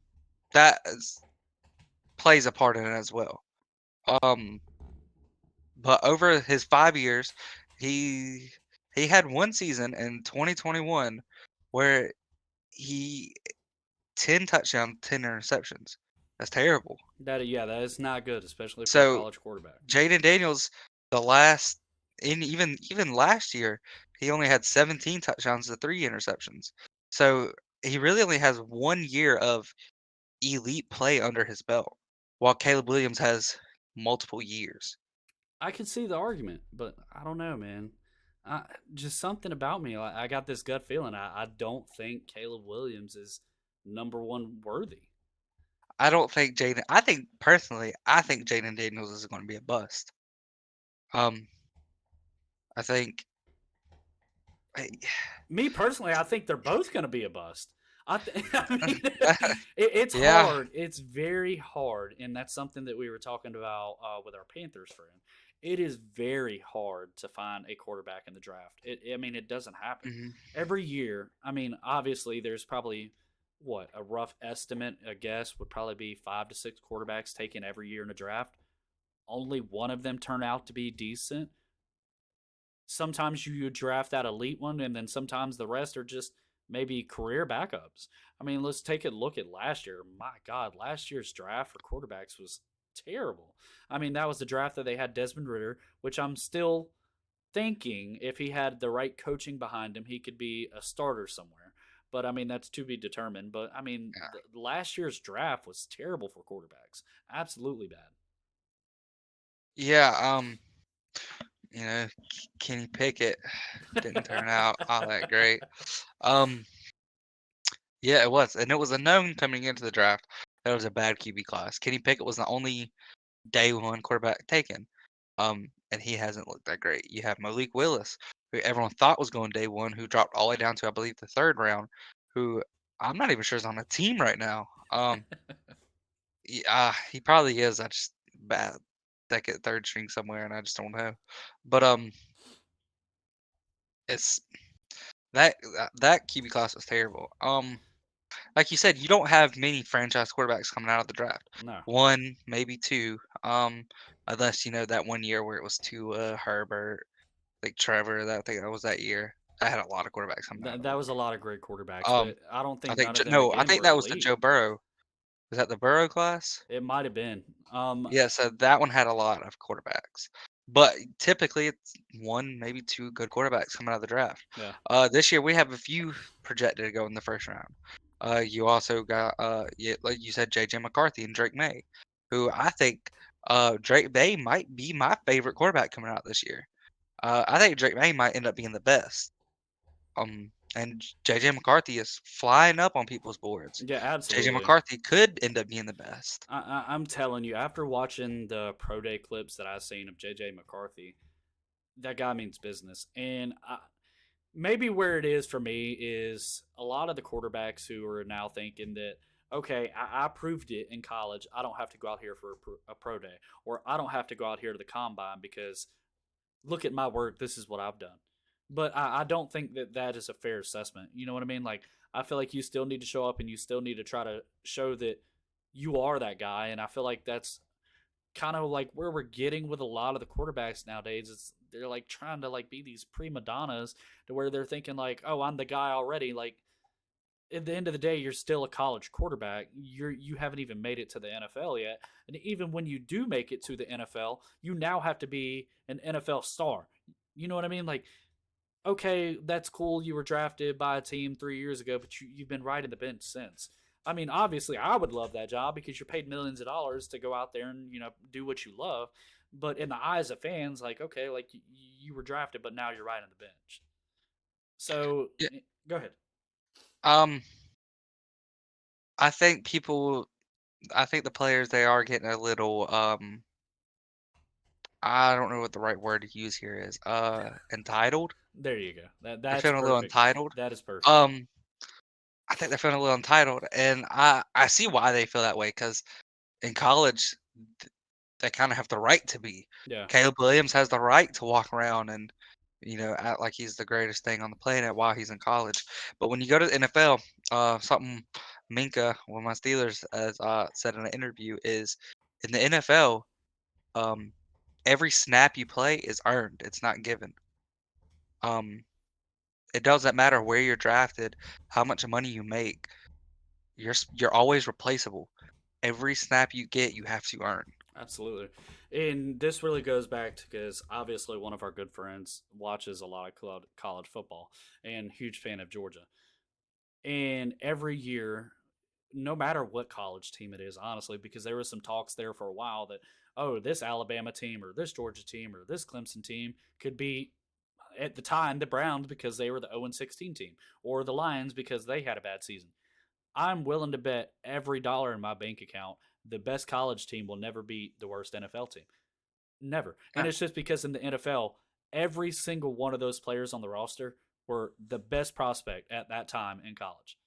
plays a part in it as well. Um, but over his 5 years, he he had one season in 2021 where he 10 touchdowns, 10 interceptions. That's terrible. that is not good, especially for a So college quarterback. Jaden Daniels, the last in even last year, he only had 17 touchdowns to 3 interceptions. So he really only has 1 year of elite play under his belt, while Caleb Williams has multiple years. I could see the argument, but I don't know, man. I, just something about me. I got this gut feeling. I don't think Caleb Williams is number one worthy. I don't think Jaden. I think personally, I think Jaden Daniels is going to be a bust. Um, I think. I- Me personally, I think they're both going to be a bust. I mean, it's yeah, hard. It's very hard, and that's something that we were talking about with our Panthers friend. It is very hard to find a quarterback in the draft. I mean, it doesn't happen mhm. every year. I mean, obviously, there's probably what a rough estimate, a guess would probably be 5 to 6 quarterbacks taken every year in a draft. Only one of them turn out to be decent. Sometimes you draft that elite one, and then sometimes the rest are just maybe career backups. I mean, let's take a look at last year. My God, last year's draft for quarterbacks was terrible. I mean, that was the draft that they had Desmond Ritter, which I'm still thinking if he had the right coaching behind him, he could be a starter somewhere. But I mean, that's to be determined. But I mean, Yeah. last year's draft was terrible for quarterbacks. Absolutely bad. Yeah, Kenny Pickett didn't turn out all that great. Um, yeah, it was, and it was a known coming into the draft that it was a bad QB class. Kenny Pickett was the only day one quarterback taken. And he hasn't looked that great. You have Malik Willis, who everyone thought was going day one, who dropped all the way down to I believe the third round, who I'm not even sure is on a team right now. He probably is. I just bad second, third string somewhere, and I just don't know. But it's that QB class was terrible. Like you said, you don't have many franchise quarterbacks coming out of the draft. No, One, maybe two. Unless that one year where it was two Herbert, like Trevor. That I think that was that year. I had a lot of quarterbacks coming out of that that was a year. lot of great quarterbacks, Um, but I don't I think think none of them no, I again think were that was the elite. Joe Burrow. Was that the Burrow class? It might have been. Yeah, so that one had a lot of quarterbacks. But typically it's one, maybe two good quarterbacks coming out of the draft. Yeah, This year we have a few projected to go in the first round. You also got yeah, like you said, JJ McCarthy and Drake May, who I think Drake May might be my favorite quarterback coming out this year. I think Drake May might end up being the best. And JJ McCarthy is flying up on people's boards. yeah, JJ absolutely. McCarthy could end up being the best. I'm telling you, after watching the pro day clips that I've seen of JJ McCarthy, that guy means business. And maybe where it is for me is a lot of the quarterbacks who are now thinking that, okay, I proved it in college. I don't have to go out here for a pro day, or I don't have to go out here to the combine because look at my work. This is what I've done. But I don't think that that is a fair assessment. You know what I mean? Like, I feel like you still need to show up and you still need to try to show that you are that guy. And I feel like that's kind of like where we're getting with a lot of the quarterbacks nowadays. It's they're like trying to like be these prima donnas to where they're thinking like, oh, I'm the guy already. Like at the end of the day, you're still a college quarterback. You haven't even made it to the NFL yet. And even when you do make it to the NFL, you now have to be an NFL star. You know what I mean? Like, okay, that's cool. You were drafted by a team 3 years ago, but you've been riding the bench since. I mean, obviously, I would love that job because you're paid millions of dollars to go out there and do what you love. But in the eyes of fans, like, okay, like you were drafted, but now you're riding the bench. So Yeah. go ahead. Um, I think people I think the players they are getting a little I don't know what the right word to use here is. Entitled. There you go. They're That's feeling a little perfect. entitled. That is perfect. Um, I think they're feeling a little entitled, and I see why they feel that way because in college they kind of have the right to be. Yeah, Caleb Williams has the right to walk around and act like he's the greatest thing on the planet while he's in college. But when you go to the NFL, something Minka, one of my Steelers, has said in an interview is in the NFL, um, every snap you play is earned. It's not given. Um, it doesn't matter where you're drafted, how much money you make. You're always replaceable. Every snap you get, you have to earn. absolutely. And this really goes back to because obviously one of our good friends watches a lot of college football and huge fan of Georgia. And every year, no matter what college team it is, honestly, because there was some talks there for a while that, oh, this Alabama team or this Georgia team or this Clemson team could be at the time the Browns because they were the 0-16 team or the Lions because they had a bad season. I'm willing to bet every dollar in my bank account the best college team will never beat the worst NFL team. Never. And Yeah, it's just because in the NFL, every single one of those players on the roster were the best prospect at that time in college.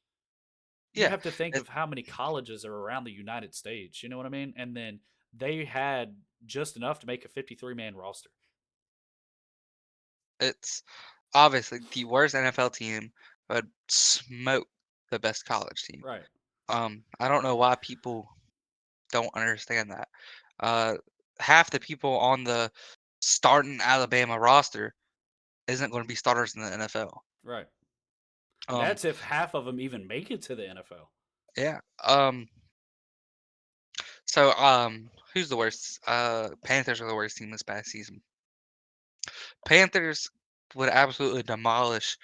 You yeah. have to think It, of how many colleges are around the United States. You know what I mean? And then they had just enough to make a 53-man roster. it's obviously the worst NFL team would smoke the best college team. Right. I don't know why people don't understand that. Uh, Half the people on the starting Alabama roster isn't going to be starters in the NFL. Right. Um, That's if half of them even make it to the NFL. yeah. So who's the worst? Panthers are the worst team this past season. Panthers would absolutely demolish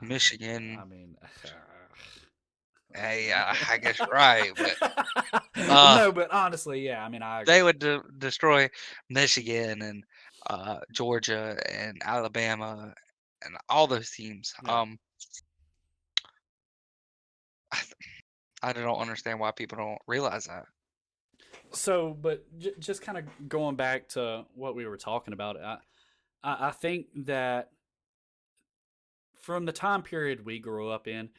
Michigan. I mean, Yeah, I guess you're right, but uh, no, but honestly, yeah, I mean, I they agree. would destroy Michigan and Georgia and Alabama and all those teams. Yeah. I don't understand why people don't realize that. So, but just kind of going back to what we were talking about, I think that from the time period we grew up in,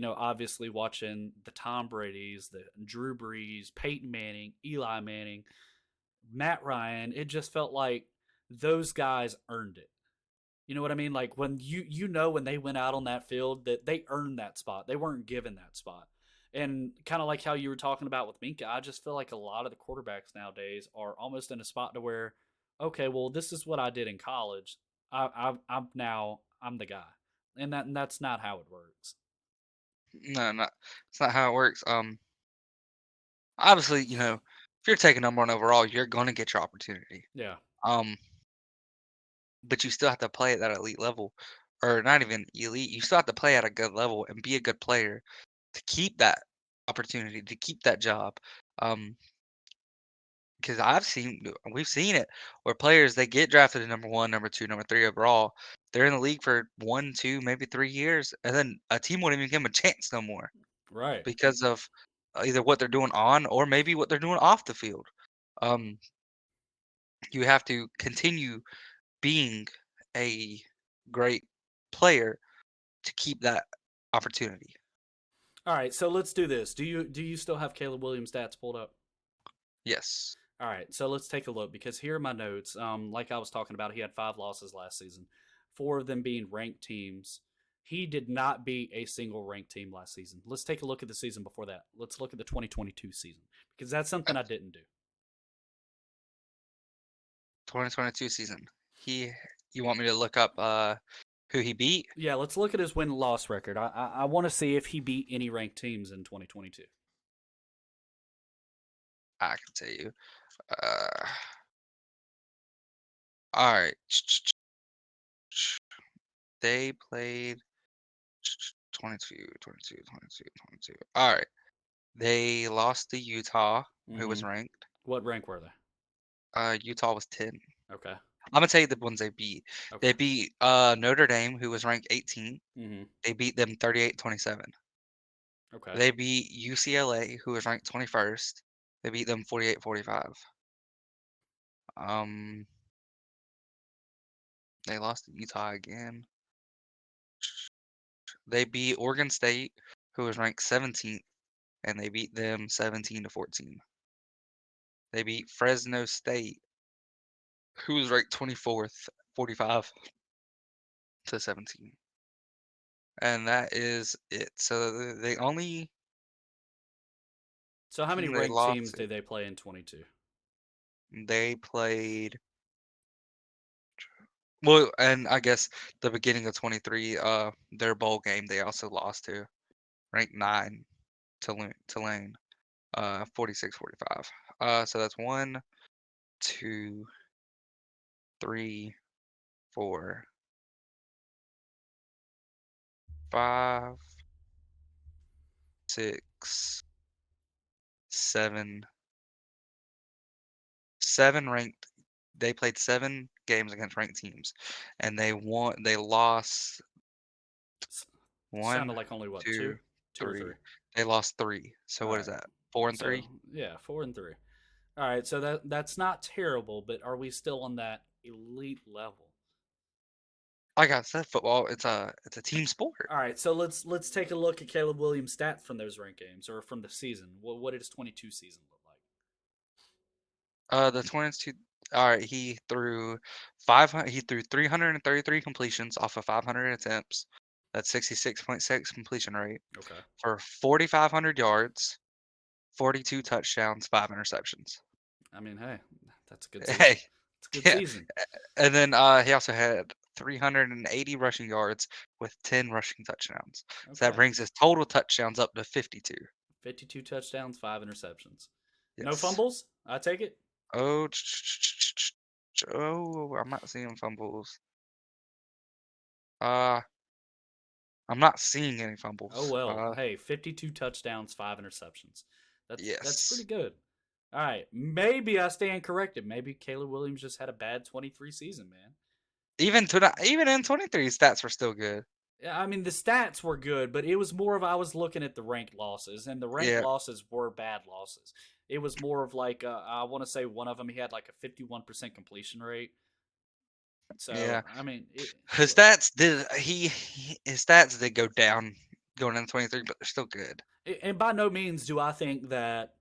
obviously watching the Tom Brady's, the Drew Brees, Peyton Manning, Eli Manning, Matt Ryan, it just felt like those guys earned it. You know what I mean? Like when when they went out on that field that they earned that spot. They weren't given that spot. And kind of like how you were talking about with Minka, I just feel like a lot of the quarterbacks nowadays are almost in a spot to where, okay, well, this is what I did in college. I'm the guy, and that's not how it works. No, not it's not how it works. Obviously, if you're taking number one overall, you're going to get your opportunity. Yeah, Um, but you still have to play at that elite level, or not even elite. You still have to play at a good level and be a good player to keep that opportunity, to keep that job. Um, because we've seen it where players they get drafted at number one, number two, number three overall. They're in the league for 1, 2, maybe 3 years, and then a team won't even give them a chance no more right. because of either what they're doing on or maybe what they're doing off the field. Um, you have to continue being a great player to keep that opportunity. All right, so let's do this. Do you still have Caleb Williams stats pulled up? Yes. All right, so let's take a look because here are my notes. Like I was talking about, he had 5 losses last season, 4 of them being ranked teams. He did not beat a single ranked team last season. Let's take a look at the season before that. Let's look at the 2022 season because that's something I didn't do. 2022 season. He You want me to look up who he beat? Yeah, let's look at his win loss record. I want to see if he beat any ranked teams in 2022. I can tell you. Uh all right. They played 22, 22, 22, 22. All right. They lost to Utah, who Mm-hmm. was ranked. What rank were they? Utah was 10. Okay. I'm gonna tell you the ones they beat. Okay. They beat Notre Dame, who was ranked 18. Mm-hmm. They beat them 38-27. Okay. They beat UCLA, who was ranked 21st. They beat them 48-45. Um, they lost to Utah again. They beat Oregon State, who was ranked 17th, and they beat them 17-14. They beat Fresno State, who was ranked 24th, 45-17. And that is it. So the only So how many team they ranked lost teams to, did they play in 22? they played well, and I guess the beginning of 23, their bowl game they also lost to ranked 9 Tulane, 46-45. So that's 1, 2, 3, 4, 5, 6, 7, 7 ranked. They played 7 games against ranked teams, and they won. They lost Sounded one, like only what, two, two or three. three. They lost 3. So All what is right. that? Four and So three. yeah, 4-3. All right. So that's not terrible, but are we still on that elite level? Like I said, football. It's a team sport. All right. So let's take a look at Caleb Williams' stats from those ranked games or from the season. What did his 22 season look like? The Twins two. All right, he threw 500. He threw 333 completions off of 500 attempts. That's 66.6 completion rate Okay. for 4,500 yards, 42 touchdowns, 5 interceptions. I mean, hey, that's a good season. Hey, It's a good yeah. season. And then he also had 380 rushing yards with 10 rushing touchdowns. So that Okay. brings his total touchdowns up to 52. 52 touchdowns, 5 interceptions. No Yes. fumbles, I take it. Oh, oh, I'm not seeing fumbles. Uh, I'm not seeing any Oh fumbles. well. Hey, 52 touchdowns, 5 interceptions. That's pretty Yes. good. All right, maybe I stand corrected. Maybe Caleb Williams just had a bad 23 season, man. Even in 23, stats were still good. Yeah, I mean the stats were good, but it was more of I was looking at the ranked losses, and the ranked Yeah, losses were bad losses. It was more of like I want to say one of them he had like a 51% completion rate. So yeah. I mean, His stats did his stats did go down going into 23, but they're still good. and by no means do I think that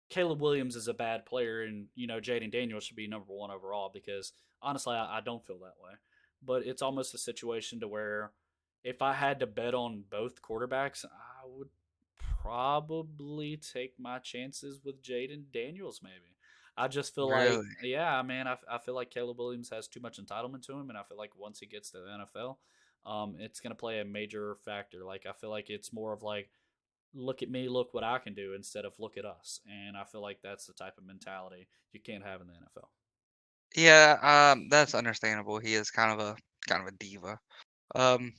Caleb Williams is a bad player, and Jaden Daniels should be number one overall because honestly, I don't feel that way. But it's almost a situation to where if I had to bet on both quarterbacks, I would probably take my chances with Jaden Daniels. Maybe I just feel like, Really? yeah, man, I feel like Caleb Williams has too much entitlement to him, and I feel like once he gets to the NFL, it's going to play a major factor. Like I feel like it's more of like look at me, look what I can do instead of look at us. And I feel like that's the type of mentality you can't have in the NFL. Yeah, that's understandable. He is kind of a diva. Um,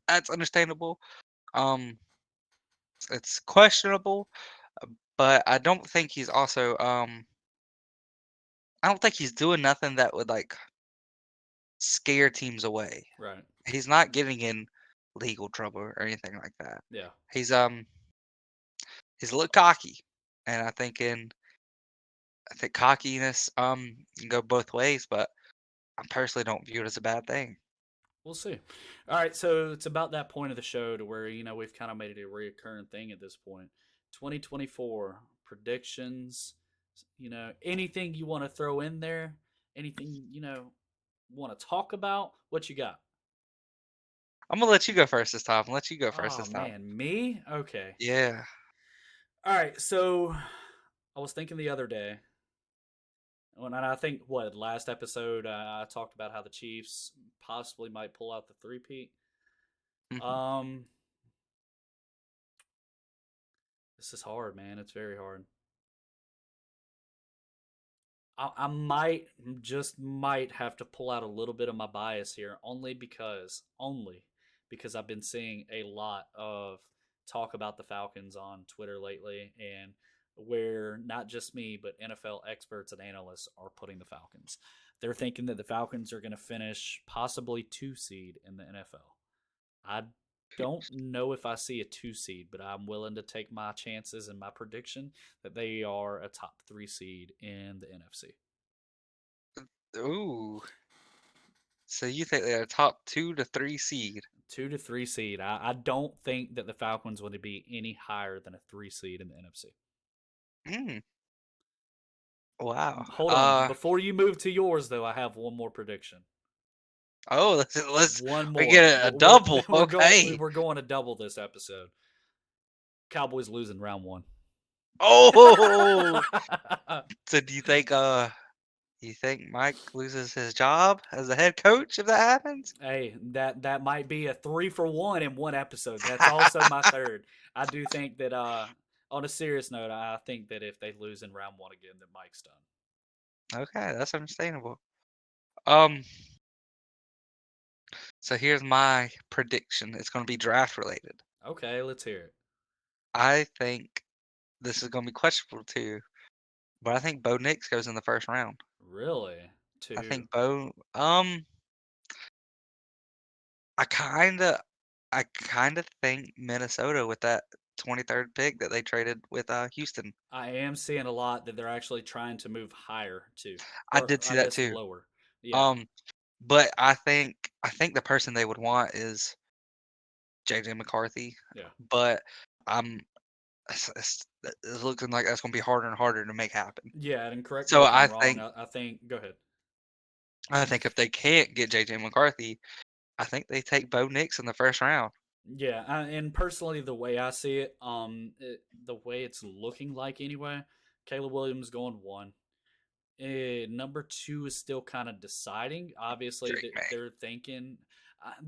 that's understandable. Um, it's questionable, but I don't think he's doing nothing that would like scare teams away. Right. He's not getting in legal trouble or anything like that. Yeah. He's um he's a little cocky, and I think cockiness can go both ways, but I personally don't view it as a bad thing. We'll see. All right. So it's about that point of the show to where, we've kind of made it a reoccurring thing at this point. 2024 predictions, anything you want to throw in there, anything, want to talk about, what you got? I'm gonna let you go first this time. Let you go first Oh, this time. man. Me? Okay. Yeah. All right. So I was thinking the other day, and I think what last episode I talked about how the Chiefs possibly might pull out the three-peat. Mhm. Um, this is hard, man. It's very hard. I might just might have to pull out a little bit of my bias here, only because I've been seeing a lot of talk about the Falcons on Twitter lately, and where not just me but NFL experts and analysts are putting the Falcons. They're thinking that the Falcons are going to finish possibly 2 seed in the NFL. I don't know if I see a 2 seed, but I'm willing to take my chances and my prediction that they are a top 3 seed in the NFC. Ooh. So you think they're a top 2 to 3 seed? 2 to 3 seed. I don't think that the Falcons would be any higher than a 3 seed in the NFC. Mm, wow. Hold on. Before you move to yours, though, I have one more prediction. Oh, let's One we more. get a double. We're going. Okay. We're going to double this episode. Cowboys losing round one. Oh. So do you think Mike loses his job as the head coach if that happens? Hey, that might be a 3 for 1 in one episode. That's also my third. I do think that on a serious note, I think that if they lose in round one again, that Mike's done. Okay, that's understandable. Um, so here's my prediction. It's going to be draft related. Okay, let's hear it. I think this is going to be questionable too, but I think Bo Nix goes in the first round. Really? I Two. think Bo. I kind of think Minnesota with that 23rd pick that they traded with Houston. I am seeing a lot that they're actually trying to move higher too, I or did see I that guess too. lower. Yeah, Um, but I think the person they would want is JJ McCarthy. yeah, But I'm it's looking like that's going to be harder and harder to make happen. yeah. And correct me So if I'm I wrong. think I think. Go ahead. I think if they can't get JJ McCarthy, I think they take Bo Nix in the first round. Yeah, and personally, the way I see it, the way it's looking like anyway, Caleb Williams going one. Number two is still kind of deciding. Obviously, Drake May. they're thinking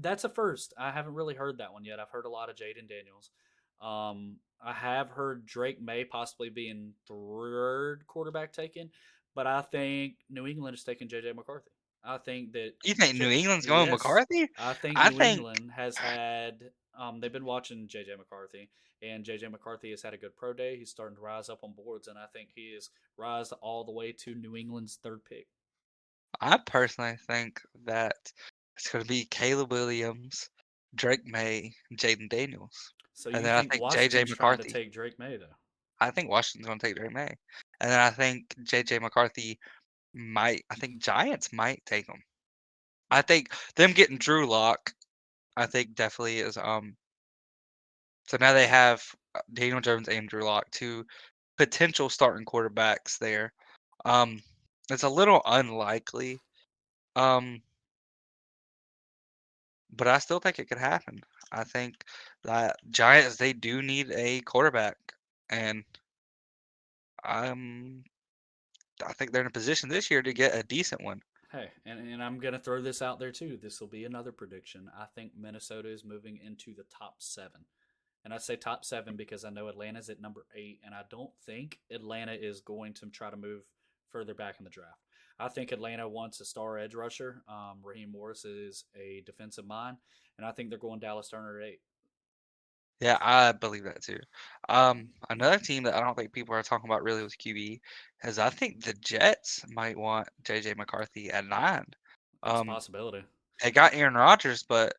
that's a first. I haven't really heard that one yet. I've heard a lot of Jaden Daniels. I have heard Drake May possibly being third quarterback taken, but I think New England is taking JJ McCarthy. I think that You think New England's going yes, McCarthy? I think I New think England has had. They've been watching JJ McCarthy, and JJ McCarthy has had a good pro day. He's starting to rise up on boards, and I think he is rise all the way to New England's third pick. I personally think that it's going to be Caleb Williams, Drake May, Jaden Daniels, So and you then I think think JJ Washington's trying to McCarthy. take Drake May though? I think Washington's going to take Drake May, and then I think JJ McCarthy might. I think Giants might take him. I Yeah. think them getting Drew Lock. I think definitely is. So now they have Daniel Jones and Drew Lock, two potential starting quarterbacks there. Um, it's a little unlikely. Um, but I still think it could happen. I think that Giants they do need a quarterback, and um, I think they're in a position this year to get a decent one. Hey, and I'm gonna throw this out there too. This will be another prediction. I think Minnesota is moving into the top seven. And I say top seven because I know Atlanta's at number 8, and I don't think Atlanta is going to try to move further back in the draft. I think Atlanta wants a star edge rusher. Raheem Morris is a defensive mind, and I think they're going Dallas Turner at 8. Yeah, I believe that too. Another team that I don't think people are talking about really with QB is I think the Jets might want JJ McCarthy at 9. That's a Um, possibility. they got Aaron Rodgers, but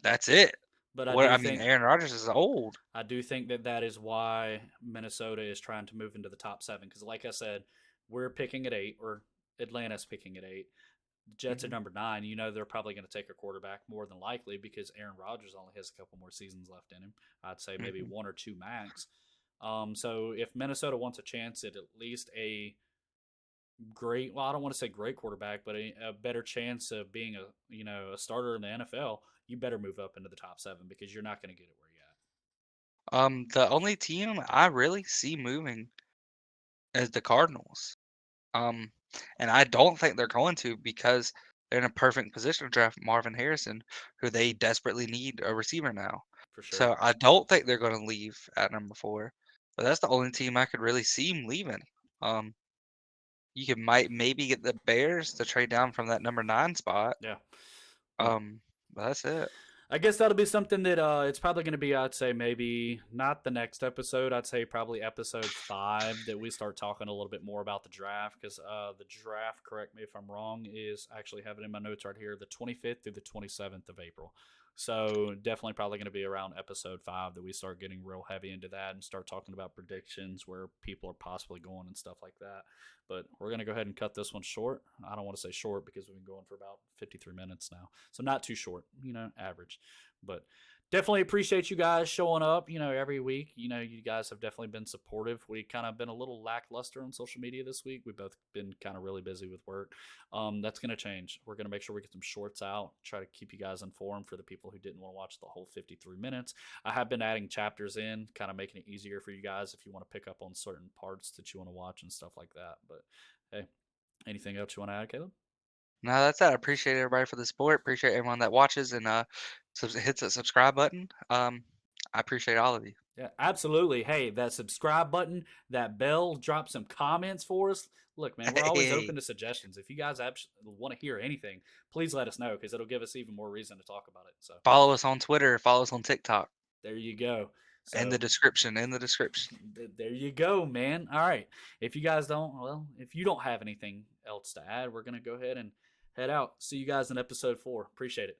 that's it. But What I mean, Aaron Rodgers is old. I do think that that is why Minnesota is trying to move into the top 7 because, like I said, we're picking at 8, or Atlanta's picking at 8. The Jets at Hmm. number 9. You know they're probably going to take a quarterback more than likely because Aaron Rodgers only has a couple more seasons left in him. I'd say maybe Hmm. one or two max. So if Minnesota wants a chance at least a great, well, I don't want to say great quarterback, but a better chance of being a starter in the NFL, you better move up into the top 7 because you're not going to get it where you at. The only team I really see moving is the Cardinals. Um, and I don't think they're going to because they're in a perfect position to draft Marvin Harrison, who they desperately need a receiver now. For sure. So I don't think they're going to leave at number 4. But that's the only team I could really see him leaving. Um, you could might maybe get the Bears to trade down from that number 9 spot. Yeah. But Um, but that's it. I guess that'll be something that it's probably going to be, I'd say, maybe not the next episode. I'd say probably episode 5 that we start talking a little bit more about the draft because the draft, correct me if I'm wrong, is actually have it in my notes right here, the 25th through the 27th of April. So definitely probably going to be around episode 5 that we start getting real heavy into that and start talking about predictions where people are possibly going and stuff like that. But we're going to go ahead and cut this one short. I don't want to say short because we've been going for about 53 minutes now. So not too short, average. But definitely appreciate you guys showing up, every week. You guys have definitely been supportive. We kind of been a little lackluster on social media this week. We've both been kind of really busy with work. That's going to change. We're going to make sure we get some shorts out, try to keep you guys informed for the people who didn't want to watch the whole 53 minutes. I have been adding chapters in, kind of making it easier for you guys if you want to pick up on certain parts that you want to watch and stuff like that. But hey, anything else you want to add, Caleb? No, that's it. I appreciate everybody for the support. Appreciate everyone that watches and hits that subscribe button. I appreciate all of you. Yeah, absolutely. Hey, that subscribe button, that bell, drop some comments for us. Look, man, we're always Hey, open to suggestions. If you guys want to hear anything, please let us know because it'll give us even more reason to talk about it. So follow us on Twitter. Follow us on TikTok. there you go. In So the description. In the description. there you go, man. All right. If you guys don't, well, if you don't have anything else to add, we're going to go ahead and head out. See you guys in episode 4. Appreciate it.